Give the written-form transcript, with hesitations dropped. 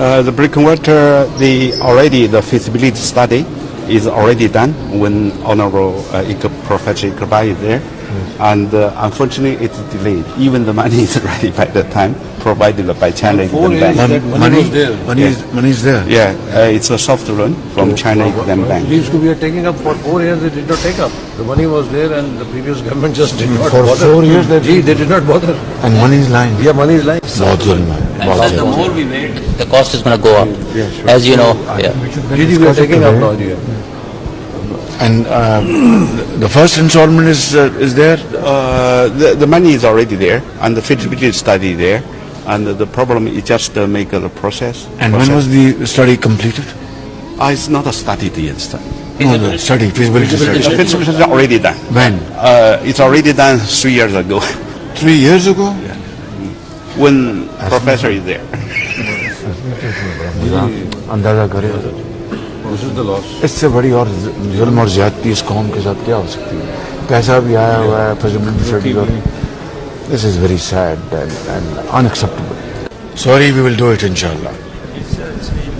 The brick and mortar, the feasibility study is already done when Honorable Professor Iqbal is there. And unfortunately, it's delayed. Even the money is ready by the time provided by China Exim Bank. Money is there. Yeah, it's a soft loan from China Exim Bank. These we are taking up for 4 years. They did not take up. The money was there, and the previous government just did not For bother. 4 years they did not bother. And money is lying. Yeah, money is lying. And the more we wait, the cost is going to go up. Yeah, sure. As you know. Yeah. We are taking up now. And the first installment is there. The money is already there, and the feasibility study there. And the problem is just make the process. And when was the study completed? It's not a study yet. No, the study, feasibility study. The feasibility is already done. When? It's already done 3 years ago. 3 years ago? When professor is there. अंदाजा करे This is the loss. इससे बड़ी और जुल्म और ज्यादती इस कौम के साथ क्या हो सकती है? पैसा भी आया हुआ है, feasibility study और this is very sad and unacceptable. Sorry, we will do it inshallah.